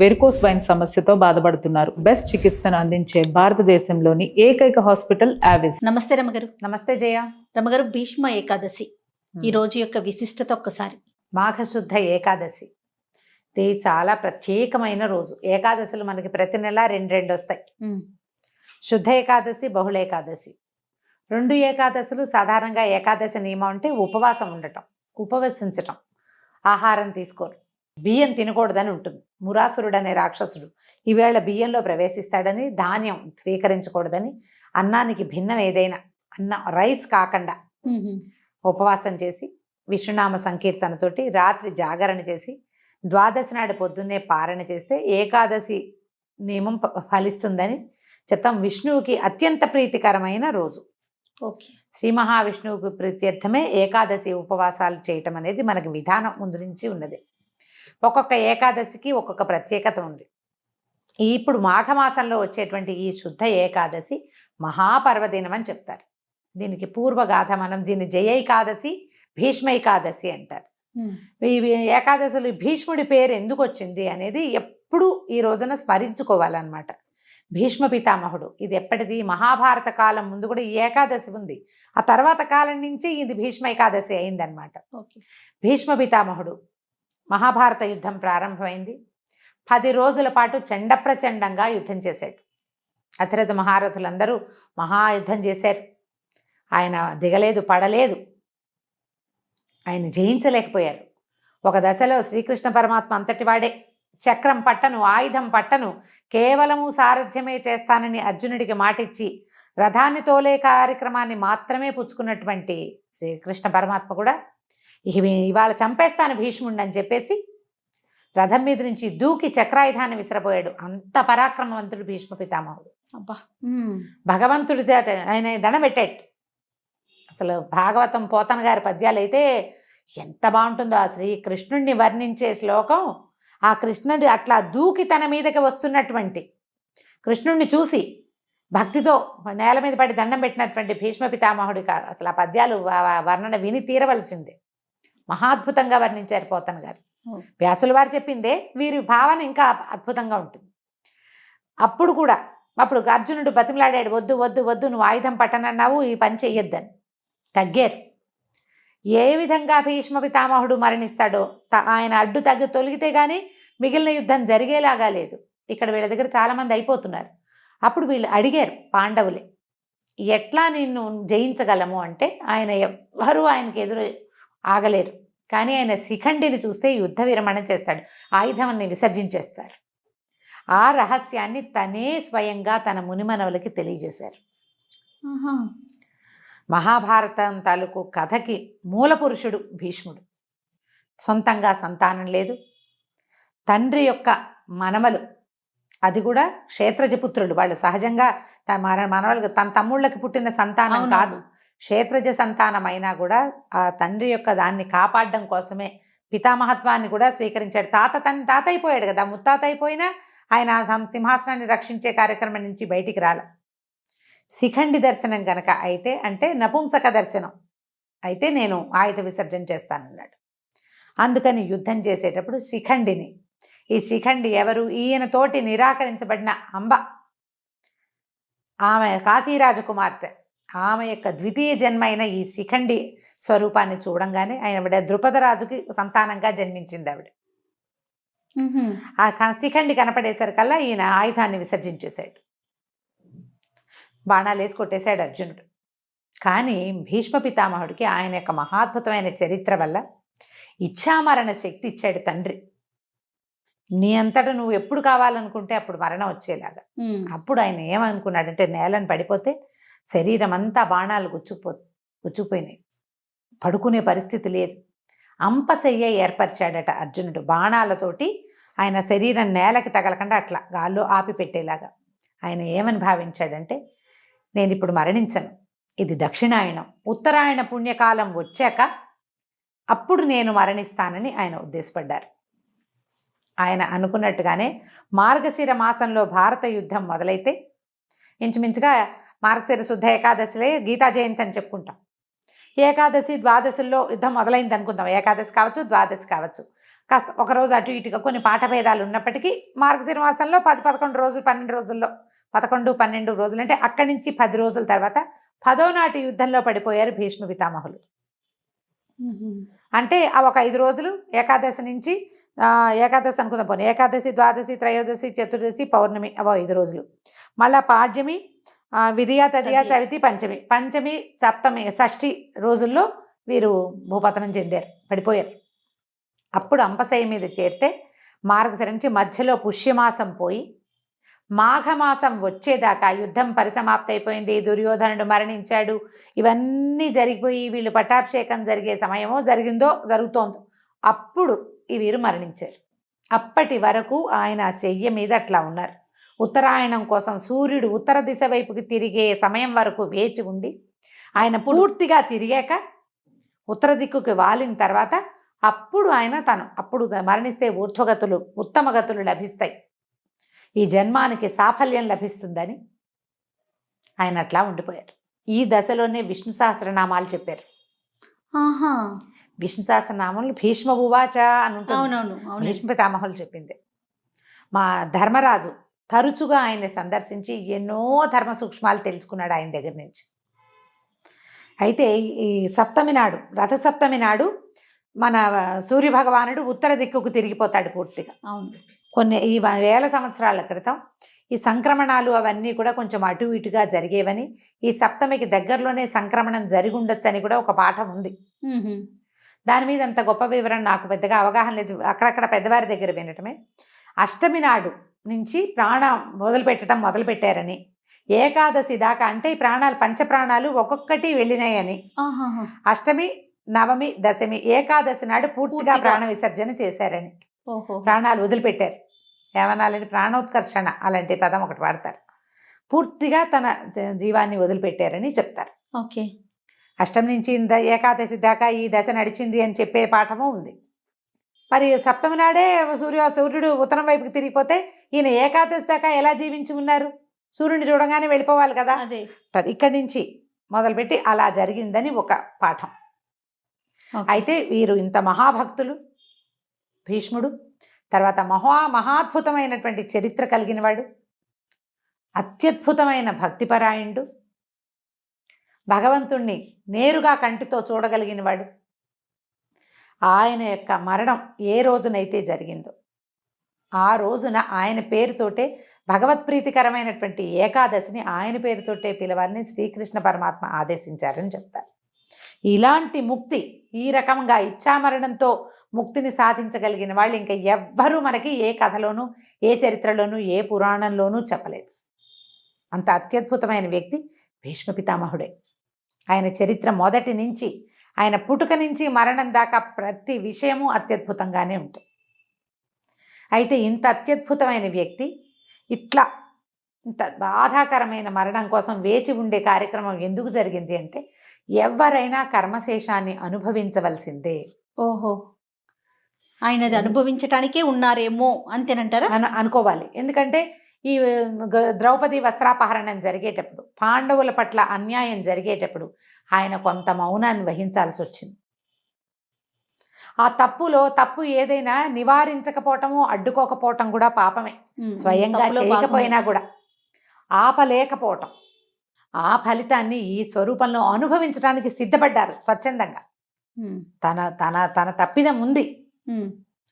Varicose wine సమస్యతో బాధపడుతున్నారు. Best చికిత్సను అందించే భారతదేశంలోని ఏకైక హాస్పిటల్ ఆవిస్. నమస్తే రమగారు. నమస్తే జయ. రమగారు, భీష్మ ఏకాదశి ఈ రోజు యొక్క విశిష్టత ఒక్కసారి. మాఘశుద్ధ ఏకాదశి ఇది చాలా ప్రత్యేకమైన రోజు. ఏకాదశులు మనకి ప్రతి నెల రెండు వస్తాయి. శుద్ధ ఏకాదశి, బహుళ ఏకాదశి. రెండు ఏకాదశులు సాధారణంగా ఏకాదశి నియమం అంటే ఉపవాసం ఉండటం, ఉపవసించటం, ఆహారం తీసుకోరు, బియ్యం తినకూడదని ఉంటుంది. మురాసురుడు అనే రాక్షసుడు ఈవేళ బియ్యంలో ప్రవేశిస్తాడని, ధాన్యం స్వీకరించకూడదని, అన్నానికి భిన్నం ఏదైనా రైస్ కాకుండా ఉపవాసం చేసి విష్ణునామ సంకీర్తనతోటి రాత్రి జాగరణ చేసి ద్వాదశి నాడు పొద్దున్నే పారణ చేస్తే ఏకాదశి నియమం ఫలిస్తుందని చెప్తాం. విష్ణువుకి అత్యంత ప్రీతికరమైన రోజు. ఓకే. శ్రీ మహావిష్ణువుకి ప్రీత్యర్థమే ఏకాదశి ఉపవాసాలు చేయటం అనేది మనకి విధానం ముందు నుంచి ఉన్నది. ఒక్కొక్క ఏకాదశికి ఒక్కొక్క ప్రత్యేకత ఉంది. ఇప్పుడు మాఘమాసంలో వచ్చేటువంటి ఈ శుద్ధ ఏకాదశి మహాపర్వదినం అని చెప్తారు. దీనికి పూర్వగాథ, మనం దీన్ని జయైకాదశి, భీష్మైకాదశి అంటారు. ఈ ఏకాదశులు భీష్ముడి పేరు ఎందుకు వచ్చింది అనేది ఎప్పుడు ఈ రోజున స్మరించుకోవాలన్నమాట. భీష్మ పితామహుడు, ఇది ఎప్పటిది? మహాభారత కాలం ముందు కూడా ఈ ఏకాదశి ఉంది. ఆ తర్వాత కాలం నుంచి ఇది భీష్మైకాదశి అయిందనమాట. భీష్మ పితామహుడు మహాభారత యుద్ధం ప్రారంభమైంది. 10 రోజుల పాటు చండప్రచండంగా యుద్ధం చేశాడు. అతిరథ మహారథులందరూ మహాయుద్ధం చేశారు. ఆయన దిగలేదు, పడలేదు, ఆయన జయించలేకపోయారు. ఒక దశలో శ్రీకృష్ణ పరమాత్మ అంతటి వాడే, చక్రం పట్టను, ఆయుధం పట్టను, కేవలము సారథ్యమే చేస్తానని అర్జునుడికి మాటిచ్చి రథాన్ని తోలే కార్యక్రమాన్ని మాత్రమే పుచ్చుకున్నటువంటి శ్రీకృష్ణ పరమాత్మ కూడా ఇవాళ చంపేస్తాను భీష్ముడిని అని చెప్పేసి రథం మీద నుంచి దూకి చక్రాయుధాన్ని విసిరబోయాడు. అంత పరాక్రమవంతుడు భీష్మ పితామహుడు. అబ్బా, భగవంతుడి ఆయన దండబెట్టాడు. అసలు భాగవతం పోతన గారి పద్యాలు అయితే ఎంత బాగుంటుందో. ఆ శ్రీకృష్ణుడిని వర్ణించే శ్లోకం, ఆ కృష్ణుడు అట్లా దూకి తన మీదకి వస్తున్నటువంటి కృష్ణుడిని చూసి భక్తితో నేల మీద పడి దండం పెట్టినటువంటి భీష్మ పితామహుడికి అసలు ఆ పద్యాలు వర్ణన విని తీరవలసిందే. మహాద్భుతంగా వర్ణించారు పోతన గారు. వ్యాసుల వారు చెప్పిందే, వీరి భావన ఇంకా అద్భుతంగా ఉంటుంది. అప్పుడు అర్జునుడు బతిమలాడాడు, వద్దు వద్దు వద్దు, నువ్వు ఆయుధం పట్టనన్నావు, ఈ పని చెయ్యొద్దని. తగ్గారు. ఏ విధంగా భీష్మ పితామహుడు మరణిస్తాడో, ఆయన అడ్డు తొలగితే కానీ మిగిలిన యుద్ధం జరిగేలాగా లేదు. ఇక్కడ వీళ్ళ దగ్గర చాలామంది అయిపోతున్నారు. అప్పుడు వీళ్ళు అడిగారు, పాండవులే, ఎట్లా నిన్ను జయించగలము అంటే ఆయన ఎవ్వరూ ఆయనకి ఎదురు ఆగలేరు. కానీ ఆయన శిఖండిని చూస్తే యుద్ధ విరమణ చేస్తాడు, ఆయుధాన్ని విసర్జించేస్తారు. ఆ రహస్యాన్ని తనే స్వయంగా తన మునిమనవులకి తెలియజేశారు. మహాభారతం తాలూకు కథకి మూల పురుషుడు భీష్ముడు. సొంతంగా సంతానం లేదు, తండ్రి యొక్క మనమలు, అది కూడా క్షేత్రజపుత్రులు. వాళ్ళు సహజంగా మనవలకు తన తమ్ముళ్ళకి పుట్టిన సంతానం కాదు, క్షేత్రజ సంతానం అయినా కూడా ఆ తండ్రి యొక్క దాన్ని కాపాడడం కోసమే పితామహత్వాన్ని కూడా స్వీకరించాడు. తాత అయిపోయాడు కదా, ముత్తాత అయిపోయినా ఆయన సింహాసనాన్ని రక్షించే కార్యక్రమం నుంచి బయటికి రాల. శిఖండి దర్శనం గనక అయితే, అంటే నపుంసక దర్శనం అయితే నేను ఆయుధ విసర్జన చేస్తానన్నాడు. అందుకని యుద్ధం చేసేటప్పుడు శిఖండిని, ఈ శిఖండి ఎవరు? ఈయనతోటి నిరాకరించబడిన అంబ, ఆమె కాశీరాజకుమార్తె, ఆమె యొక్క ద్వితీయ జన్మ అయిన ఈ శిఖండి స్వరూపాన్ని చూడంగానే ఆయన ద్రుపదరాజుకి సంతానంగా జన్మించింది ఆవిడ. ఆ శిఖండి కనపడేసరికల్లా ఈయన ఆయుధాన్ని విసర్జించేశాడు, బాణాలు వేసి కొట్టేశాడు అర్జునుడు. కానీ భీష్మ పితామహుడికి ఆయన యొక్క మహాద్భుతమైన చరిత్ర వల్ల ఇచ్ఛామరణ శక్తి ఇచ్చాడు తండ్రి. నీ అంతటా నువ్వు ఎప్పుడు కావాలనుకుంటే అప్పుడు మరణం వచ్చేలాగా. అప్పుడు ఆయన ఏమనుకున్నాడంటే, నేలను పడిపోతే శరీరం అంతా బాణాలు గుచ్చుకుపోయినాయి, పడుకునే పరిస్థితి లేదు. అంపశయ్య ఏర్పరిచాడట అర్జునుడు. బాణాలతోటి ఆయన శరీరం నేలకి తగలకుండా అట్లా గాల్లో ఆపి పెట్టేలాగా. ఆయన ఏమని భావించాడంటే, నేను ఇప్పుడు మరణించను, ఇది దక్షిణాయనం, ఉత్తరాయణ పుణ్యకాలం వచ్చాక అప్పుడు నేను మరణిస్తానని ఆయన ఉద్దేశపడ్డారు. ఆయన అనుకున్నట్టుగానే మార్గశిర మాసంలో భారత యుద్ధం మొదలైతే ఇంచుమించుగా మార్గశిర శుద్ధ ఏకాదశిలే గీతా జయంతి అని చెప్పుకుంటాం. ఏకాదశి ద్వాదశుల్లో యుద్ధం మొదలైంది అనుకుందాం. ఏకాదశి కావచ్చు, ద్వాదశి కావచ్చు. కాస్త ఒకరోజు అటు ఇటుగా కొన్ని పాఠభేదాలు ఉన్నప్పటికీ మార్గశిర మాసంలో 10-11 రోజులు 12 రోజుల్లో 11-12 రోజులు అంటే అక్కడి నుంచి 10 రోజుల తర్వాత 10వ నాటి యుద్ధంలో పడిపోయారు భీష్మ పితామహులు. అంటే ఆ ఒక 5 రోజులు ఏకాదశి నుంచి ఏకాదశి అనుకుందాం పోనీ, ఏకాదశి, ద్వాదశి, త్రయోదశి, చతుర్దశి, పౌర్ణమి అవో 5 రోజులు. మళ్ళా పాడ్యమి, విధియ, తదియ, చవితి, పంచమి, సప్తమి, షష్ఠి రోజుల్లో వీరు భూపతనం చెందారు, పడిపోయారు. అప్పుడు అంపశయ్య మీద చేరితే మార్గశిర నుంచి మధ్యలో పుష్యమాసం పోయి మాఘమాసం వచ్చేదాకా యుద్ధం పరిసమాప్తి అయిపోయింది, దుర్యోధనుడు మరణించాడు, ఇవన్నీ జరిగిపోయి వీళ్ళు పట్టాభిషేకం జరిగే సమయమో జరుగుతోందో అప్పుడు ఈ వీరు మరణించారు. అప్పటి వరకు ఆయన శయ్య మీద అట్లా ఉన్నారు. ఉత్తరాయణం కోసం సూర్యుడు ఉత్తర దిశ వైపుకి తిరిగే సమయం వరకు వేచి ఉండి ఆయన పూర్తిగా తిరిగాక ఉత్తర దిక్కుకి వాలిన తర్వాత అప్పుడు ఆయన అప్పుడు మరణిస్తే ఊర్ధ్వగతులు, ఉత్తమ గతులు లభిస్తాయి, ఈ జన్మానికి సాఫల్యం లభిస్తుందని ఆయన అట్లా ఉండిపోయారు. ఈ దశలోనే విష్ణు సహస్రనామాలు చెప్పారు. విష్ణు సహస్రనామాలు భీష్మ ఉవాచ అని ఉంటుంది, భీష్మ పితామహులు చెప్పింది. మా ధర్మరాజు తరచుగా ఆయన్ని సందర్శించి ఎన్నో ధర్మ సూక్ష్మాలు తెలుసుకున్నాడు ఆయన దగ్గర నుంచి. అయితే ఈ సప్తమి నాడు, రథసప్తమి నాడు మన సూర్యభగవానుడు ఉత్తర దిక్కుకు తిరిగిపోతాడు పూర్తిగా. కొన్ని ఈ 1000 సంవత్సరాల క్రితం ఈ సంక్రమణాలు అవన్నీ కూడా కొంచెం అటు ఇటుగా జరిగేవని, ఈ సప్తమికి దగ్గరలోనే సంక్రమణం జరిగి ఉండొచ్చని కూడా ఒక పాఠం ఉంది. దాని మీద అంత గొప్ప వివరణ నాకు పెద్దగా అవగాహన లేదు, అక్కడక్కడ పెద్దవారి దగ్గర వినటమే. అష్టమి నాడు నుంచి ప్రాణం మొదలుపెట్టారని, ఏకాదశి దాకా అంటే ఈ ప్రాణాలు పంచప్రాణాలు ఒక్కొక్కటి వెళ్ళినాయని, అష్టమి, నవమి, దశమి, ఏకాదశి నాడు పూర్తిగా ప్రాణ విసర్జన చేశారని, ప్రాణాలు వదిలిపెట్టారు. ఏమనాలని, ప్రాణోత్కర్షణ అలాంటి పదం ఒకటి వాడతారు. పూర్తిగా తన జీవాన్ని వదిలిపెట్టారని చెప్తారు. ఓకే, అష్టమి నుంచి ఏకాదశి దాకా ఈ దశ నడిచింది అని చెప్పే పాఠము ఉంది. మరి సప్తమి నాడే సూర్యుడు ఉత్తరం వైపుకి తిరిగిపోతే ఈయన ఏకాదశి దాకా ఎలా జీవించి ఉన్నారు? సూర్యుడిని చూడగానే వెళ్ళిపోవాలి కదా. ఇక్కడి నుంచి మొదలుపెట్టి అలా జరిగిందని ఒక పాఠం. అయితే వీరు ఇంత మహాభక్తులు భీష్ముడు, తర్వాత మహాద్భుతమైనటువంటి చరిత్ర కలిగిన వాడు, అత్యద్భుతమైన భక్తిపరాయణుడు, భగవంతుణ్ణి నేరుగా కంటితో చూడగలిగిన వాడు. ఆయన యొక్క మరణం ఏ రోజునైతే జరిగిందో ఆ రోజున ఆయన పేరుతోటే భగవత్ప్రీతికరమైనటువంటి ఏకాదశిని ఆయన పేరుతోటే పిలవాలని శ్రీకృష్ణ పరమాత్మ ఆదేశించారని చెప్తారు. ఇలాంటి ముక్తి, ఈ రకంగా ఇచ్ఛామరణంతో ముక్తిని సాధించగలిగిన వాళ్ళు ఇంకా ఎవ్వరూ మనకి ఏ కథలోనూ, ఏ చరిత్రలోనూ, ఏ పురాణంలోనూ చెప్పలేదు. అంత అత్యద్భుతమైన వ్యక్తి భీష్మ పితామహుడే. ఆయన చరిత్ర మొదటి నుంచి, ఆయన పుట్టుక నుంచి మరణం దాకా ప్రతి విషయము అత్యద్భుతంగానే ఉంటుంది. అయితే ఇంత అత్యద్భుతమైన వ్యక్తి ఇంత బాధాకరమైన మరణం కోసం వేచి ఉండే కార్యక్రమం ఎందుకు జరిగింది అంటే, ఎవరైనా కర్మశేషాన్ని అనుభవించవలసిందే. ఓహో, ఆయనది అనుభవించటానికే ఉన్నారేమో అంతేనంటారా? అనుకోవాలి. ఎందుకంటే ఈ ద్రౌపది వస్త్రాపహరణం జరిగేటప్పుడు, పాండవుల పట్ల అన్యాయం జరిగేటప్పుడు ఆయన కొంత మౌనాన్ని వహించాల్సి వచ్చింది. ఆ తప్పు ఏదైనా నివారించకపోవటము, అడ్డుకోకపోవటం కూడా పాపమే. స్వయంగా చేయకపోయినా కూడా ఆపలేకపోవటం, ఆ ఫలితాన్ని ఈ స్వరూపంలో అనుభవించడానికి సిద్ధపడ్డారు స్వచ్ఛందంగా. తన తప్పిదం ఉంది,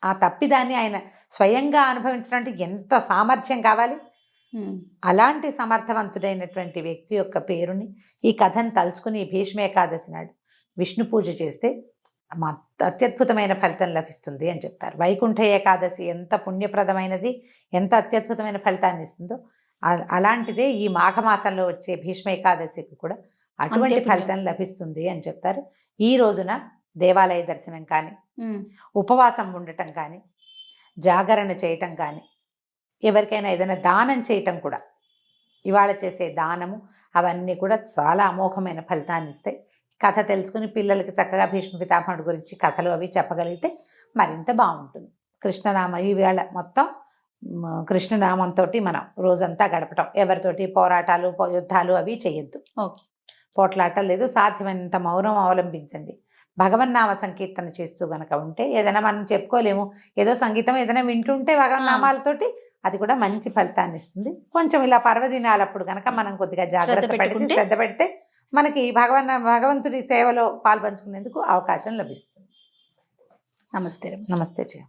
ఆ తప్పిదాన్ని ఆయన స్వయంగా అనుభవించడానికి ఎంత సామర్థ్యం కావాలి. అలాంటి సమర్థవంతుడైనటువంటి వ్యక్తి యొక్క పేరుని, ఈ కథను తలుచుకుని భీష్మ ఏకాదశి నాడు విష్ణు పూజ చేస్తే అత్యద్భుతమైన ఫలితం లభిస్తుంది అని చెప్తారు. వైకుంఠ ఏకాదశి ఎంత పుణ్యప్రదమైనది, ఎంత అత్యద్భుతమైన ఫలితాన్ని ఇస్తుందో అలాంటిదే ఈ మాఘమాసంలో వచ్చే భీష్మ ఏకాదశికి కూడా అటువంటి ఫలితం లభిస్తుంది అని చెప్తారు. ఈ రోజున దేవాలయ దర్శనం కానీ, ఉపవాసం ఉండటం కానీ, జాగరణ చేయటం కానీ, ఎవరికైనా ఏదైనా దానం చేయటం కూడా, ఇవాళ చేసే దానము అవన్నీ కూడా చాలా అమోఘమైన ఫలితాన్ని ఇస్తాయి. కథ తెలుసుకుని పిల్లలకి చక్కగా భీష్మ పితామహుడి గురించి కథలు అవి చెప్పగలిగితే మరింత బాగుంటుంది. కృష్ణనామ ఈవేళ మొత్తం కృష్ణనామంతో మనం రోజంతా గడపటం, ఎవరితోటి పోరాటాలు యుద్ధాలు అవి చేయొద్దు, పోట్లాటలు లేదు, సాధ్యమైనంత మౌనం అవలంబించండి. భగవన్నామ సంకీర్తన చేస్తూ గనక ఉంటే ఏదైనా మనం చెప్పుకోలేము, ఏదో సంగీతం ఏదైనా వింటుంటే భగవన్నామాలతోటి అది కూడా మంచి ఫలితాన్ని ఇస్తుంది. కొంచెం ఇలా పర్వదినాలప్పుడు గనక మనం కొద్దిగా జాగ్రత్త పడితే, శ్రద్ధ పెడితే మనకి భగవంతుడి సేవలో పాల్పంచుకునేందుకు అవకాశం లభిస్తుంది. నమస్తే. నమస్తే జయ.